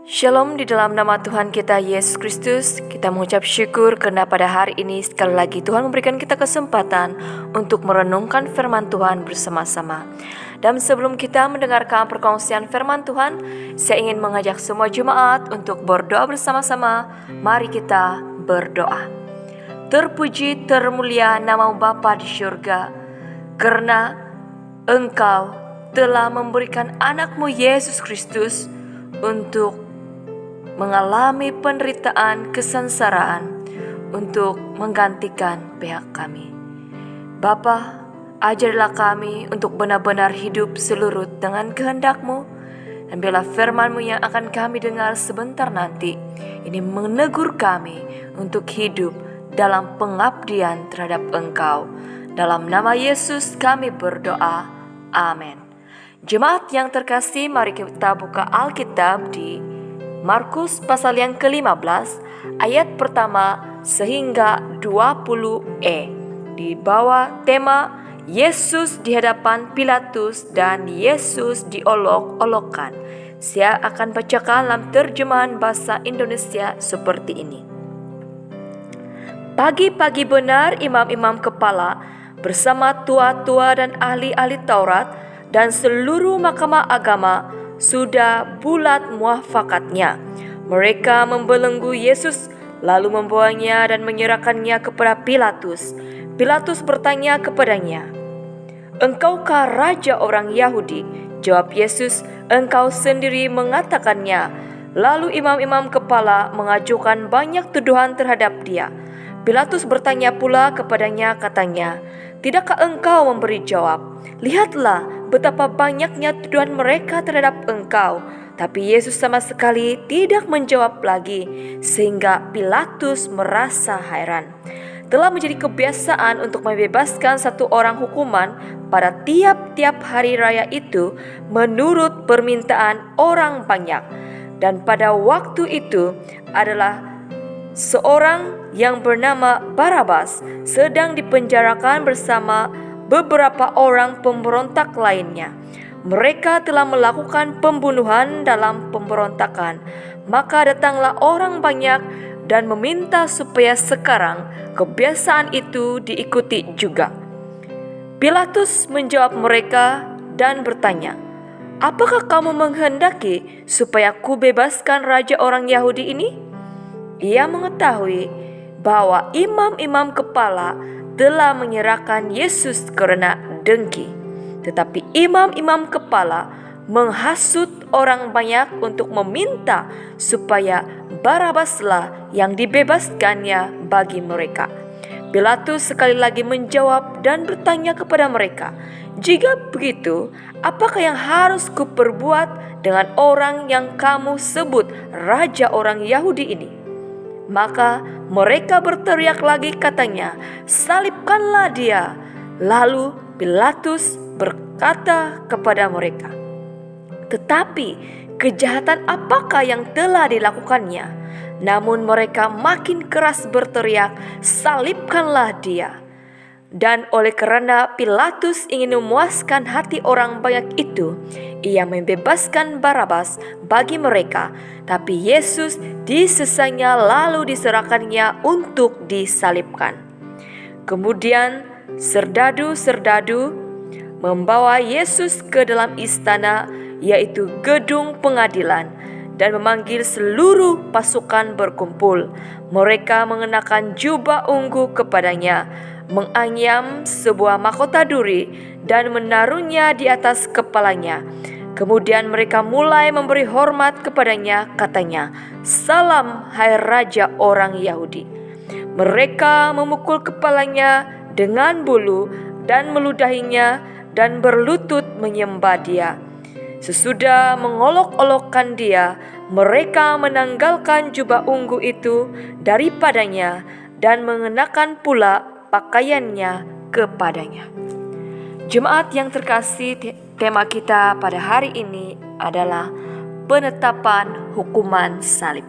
Shalom di dalam nama Tuhan kita Yesus Kristus. Kita mengucap syukur karena pada hari ini sekali lagi Tuhan memberikan kita kesempatan untuk merenungkan firman Tuhan bersama-sama. Dan sebelum kita mendengarkan perkongsian firman Tuhan, saya ingin mengajak semua jemaat untuk berdoa bersama-sama. Mari kita berdoa. Terpuji termulia nama Bapa di surga, karena Engkau telah memberikan anak-Mu Yesus Kristus untuk mengalami penderitaan kesengsaraan untuk menggantikan pihak kami. Bapa, ajarlah kami untuk benar-benar hidup seluruh dengan kehendak-Mu, dan biarlah firman-Mu yang akan kami dengar sebentar nanti ini menegur kami untuk hidup dalam pengabdian terhadap Engkau. Dalam nama Yesus kami berdoa, amin. Jemaat yang terkasih, mari kita buka Alkitab di Markus pasal yang ke-15 ayat pertama sehingga 20e, di bawah tema Yesus di hadapan Pilatus dan Yesus diolok-olokkan. Saya akan bacakan dalam terjemahan bahasa Indonesia seperti ini. Pagi-pagi benar imam-imam kepala bersama tua-tua dan ahli-ahli Taurat dan seluruh mahkamah agama sudah bulat muafakatnya. Mereka membelenggu Yesus, lalu membawanya dan menyerahkannya kepada Pilatus. Pilatus bertanya kepadanya, "Engkaukah raja orang Yahudi?" Jawab Yesus, "Engkau sendiri mengatakannya." Lalu imam-imam kepala mengajukan banyak tuduhan terhadap dia. Pilatus bertanya pula kepadanya, katanya, "Tidakkah engkau memberi jawab? Lihatlah betapa banyaknya tuduhan mereka terhadap engkau." Tapi Yesus sama sekali tidak menjawab lagi, sehingga Pilatus merasa heran. Telah menjadi kebiasaan untuk membebaskan satu orang hukuman pada tiap-tiap hari raya itu menurut permintaan orang banyak. Dan pada waktu itu adalah seorang yang bernama Barabas sedang dipenjarakan bersama beberapa orang pemberontak lainnya. Mereka telah melakukan pembunuhan dalam pemberontakan. Maka datanglah orang banyak dan meminta supaya sekarang kebiasaan itu diikuti juga. Pilatus menjawab mereka dan bertanya, "Apakah kamu menghendaki supaya ku bebaskan raja orang Yahudi ini?" Ia mengetahui bahwa imam-imam kepala telah menyerahkan Yesus karena dengki. Tetapi imam-imam kepala menghasut orang banyak untuk meminta supaya Barabaslah yang dibebaskannya bagi mereka. Pilatus sekali lagi menjawab dan bertanya kepada mereka, "Jika begitu, apakah yang harus kuperbuat dengan orang yang kamu sebut raja orang Yahudi ini?" Maka mereka berteriak lagi, katanya, "Salibkanlah dia." Lalu Pilatus berkata kepada mereka, "Tetapi kejahatan apakah yang telah dilakukannya?" Namun mereka makin keras berteriak, "Salibkanlah dia." Dan oleh karena Pilatus ingin memuaskan hati orang banyak itu, ia membebaskan Barabas bagi mereka, tapi Yesus disesanya lalu diserahkannya untuk disalibkan. Kemudian serdadu-serdadu membawa Yesus ke dalam istana, yaitu gedung pengadilan, dan memanggil seluruh pasukan berkumpul. Mereka mengenakan jubah ungu kepadanya, menganyam sebuah mahkota duri dan menaruhnya di atas kepalanya. Kemudian mereka mulai memberi hormat kepadanya, katanya, "Salam, hai raja orang Yahudi." Mereka memukul kepalanya dengan bulu dan meludahinya dan berlutut menyembah dia. Sesudah mengolok-olokkan dia, mereka menanggalkan jubah ungu itu daripadanya dan mengenakan pula pakaiannya kepadanya. Jemaat yang terkasih, tema kita pada hari ini adalah penetapan hukuman salib.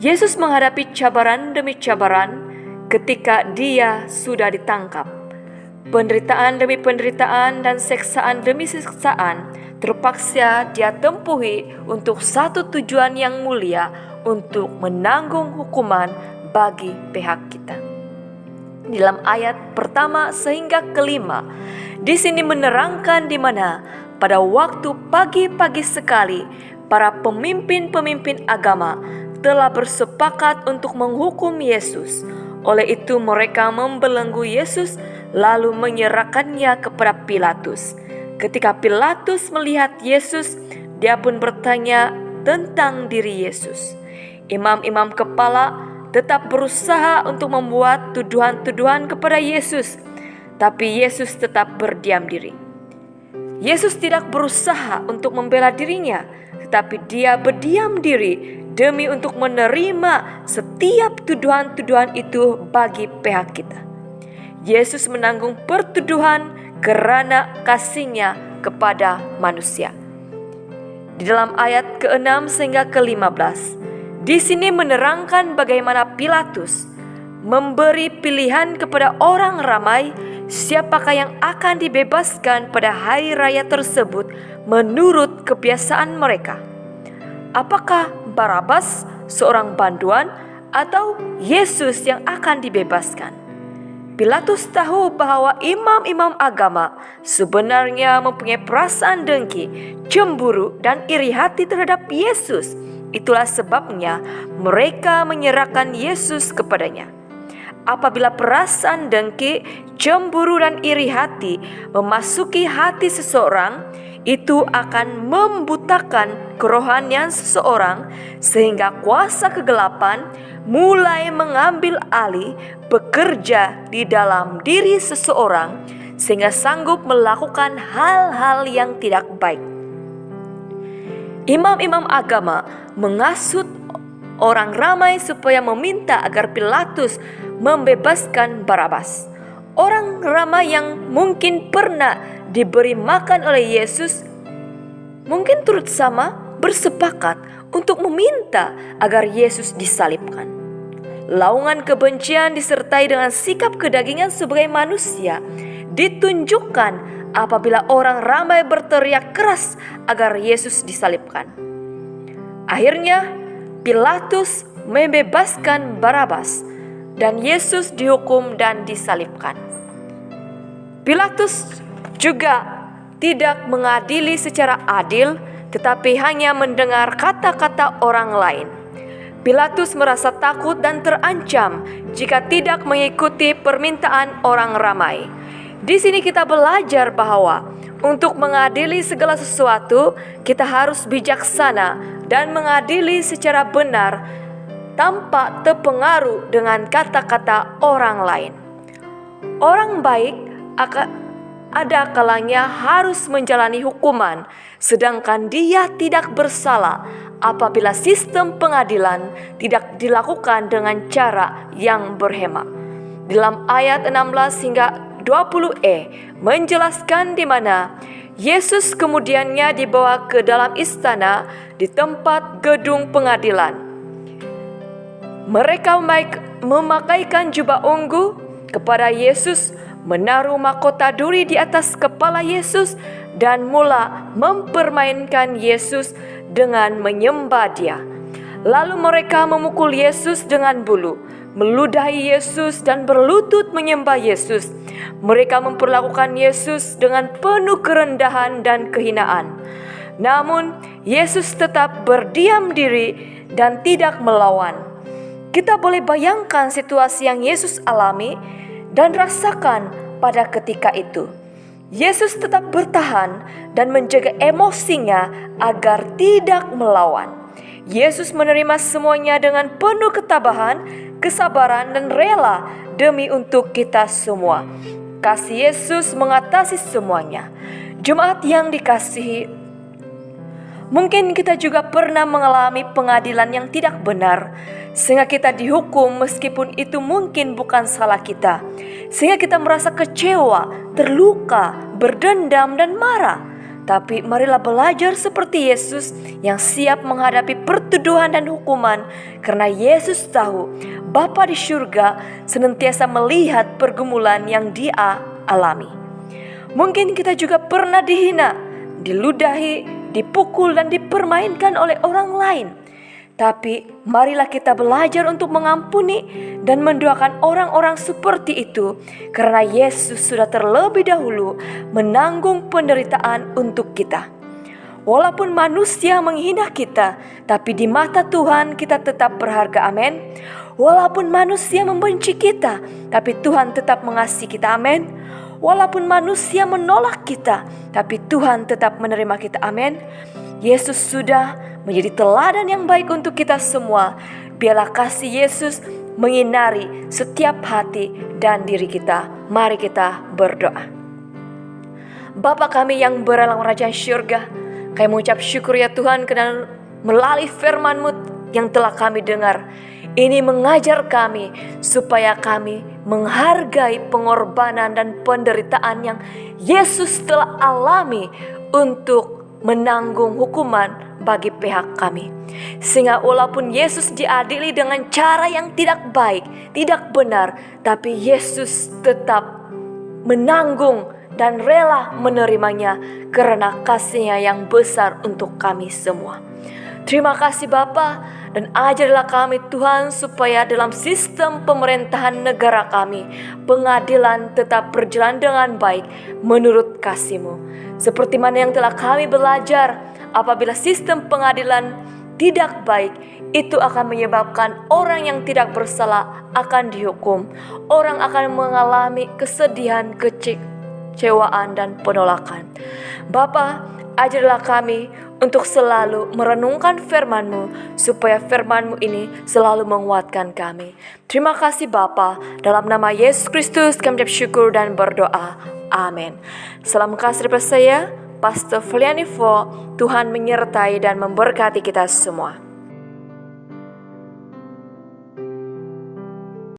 Yesus menghadapi cabaran demi cabaran ketika dia sudah ditangkap. Penderitaan demi penderitaan dan siksaan demi siksaan Terpaksa dia tempuhi untuk satu tujuan yang mulia, untuk menanggung hukuman bagi pihak kita. Dalam ayat pertama sehingga kelima, di sini menerangkan di mana pada waktu pagi-pagi sekali para pemimpin-pemimpin agama telah bersepakat untuk menghukum Yesus. Oleh itu mereka membelenggu Yesus lalu menyerahkannya kepada Pilatus. Ketika Pilatus melihat Yesus, dia pun bertanya tentang diri Yesus. Imam-imam kepala tetap berusaha untuk membuat tuduhan-tuduhan kepada Yesus, tapi Yesus tetap berdiam diri. Yesus tidak berusaha untuk membela dirinya, tetapi dia berdiam diri demi untuk menerima setiap tuduhan-tuduhan itu bagi pihak kita. Yesus menanggung pertuduhan karena kasihnya kepada manusia. Di dalam ayat ke-6 sehingga ke-15, di sini menerangkan bagaimana Pilatus memberi pilihan kepada orang ramai siapakah yang akan dibebaskan pada hari raya tersebut menurut kebiasaan mereka. Apakah Barabas, seorang banduan, atau Yesus yang akan dibebaskan? Pilatus tahu bahwa imam-imam agama sebenarnya mempunyai perasaan dengki, cemburu, dan iri hati terhadap Yesus. Itulah sebabnya mereka menyerahkan Yesus kepadanya. Apabila perasaan dengki, cemburu, dan iri hati memasuki hati seseorang, itu akan membutakan kerohanian seseorang sehingga kuasa kegelapan mulai mengambil alih bekerja di dalam diri seseorang sehingga sanggup melakukan hal-hal yang tidak baik. Imam-imam agama menghasut orang ramai supaya meminta agar Pilatus membebaskan Barabas. Orang ramai yang mungkin pernah diberi makan oleh Yesus mungkin turut sama bersepakat untuk meminta agar Yesus disalibkan. Laungan kebencian disertai dengan sikap kedagingan sebagai manusia ditunjukkan apabila orang ramai berteriak keras agar Yesus disalibkan. Akhirnya Pilatus membebaskan Barabas dan Yesus dihukum dan disalibkan. Pilatus juga tidak mengadili secara adil, tetapi hanya mendengar kata-kata orang lain. Pilatus merasa takut dan terancam jika tidak mengikuti permintaan orang ramai. Di sini kita belajar bahwa untuk mengadili segala sesuatu, kita harus bijaksana dan mengadili secara benar tanpa terpengaruh dengan kata-kata orang lain. Orang baik ada kalanya harus menjalani hukuman, sedangkan dia tidak bersalah apabila sistem pengadilan tidak dilakukan dengan cara yang berhema. Dalam ayat 16 hingga 20e menjelaskan di mana Yesus kemudiannya dibawa ke dalam istana di tempat gedung pengadilan. Mereka memakaikan jubah ungu kepada Yesus, menaruh mahkota duri di atas kepala Yesus, dan mula mempermainkan Yesus dengan menyembah Dia. Lalu mereka memukul Yesus dengan bulu, meludahi Yesus dan berlutut menyembah Yesus. Mereka memperlakukan Yesus dengan penuh kerendahan dan kehinaan. Namun Yesus tetap berdiam diri dan tidak melawan. Kita boleh bayangkan situasi yang Yesus alami dan rasakan pada ketika itu. Yesus tetap bertahan dan menjaga emosinya agar tidak melawan. Yesus menerima semuanya dengan penuh ketabahan, kesabaran, dan rela demi untuk kita semua. Kasih Yesus mengatasi semuanya. Jemaat yang dikasihi, mungkin kita juga pernah mengalami pengadilan yang tidak benar, sehingga kita dihukum meskipun itu mungkin bukan salah kita. Sehingga kita merasa kecewa, terluka, berdendam, dan marah. Tapi marilah belajar seperti Yesus yang siap menghadapi pertuduhan dan hukuman, karena Yesus tahu Bapa di surga senantiasa melihat pergumulan yang Dia alami. Mungkin kita juga pernah dihina, diludahi, dipukul dan dipermainkan oleh orang lain. Tapi marilah kita belajar untuk mengampuni dan mendoakan orang-orang seperti itu, karena Yesus sudah terlebih dahulu menanggung penderitaan untuk kita. Walaupun manusia menghina kita, tapi di mata Tuhan kita tetap berharga. Amin. Walaupun manusia membenci kita, tapi Tuhan tetap mengasihi kita. Amin. Walaupun manusia menolak kita, tapi Tuhan tetap menerima kita. Amin. Yesus sudah menjadi teladan yang baik untuk kita semua. Biarlah kasih Yesus menyinari setiap hati dan diri kita. Mari kita berdoa. Bapa kami yang berada dalam kerajaan syurga, kami mengucap syukur ya Tuhan, karena melalui firman-Mu yang telah kami dengar, ini mengajar kami supaya kami menghargai pengorbanan dan penderitaan yang Yesus telah alami untuk menanggung hukuman bagi pihak kami. Sehingga walaupun Yesus diadili dengan cara yang tidak baik, tidak benar, tapi Yesus tetap menanggung dan rela menerimanya karena kasih-Nya yang besar untuk kami semua. Terima kasih Bapa, dan ajarlah kami Tuhan supaya dalam sistem pemerintahan negara kami, pengadilan tetap berjalan dengan baik menurut kasih-Mu. Seperti mana yang telah kami belajar, apabila sistem pengadilan tidak baik, itu akan menyebabkan orang yang tidak bersalah akan dihukum. Orang akan mengalami kesedihan, kecewaan dan penolakan. Bapa, ajarlah kami untuk selalu merenungkan firman-Mu, supaya firman-Mu ini selalu menguatkan kami. Terima kasih Bapa, dalam nama Yesus Kristus kami ucap syukur dan berdoa. Amin. Salam kasih daripada saya, Pastor Feliani Fo. Tuhan menyertai dan memberkati kita semua.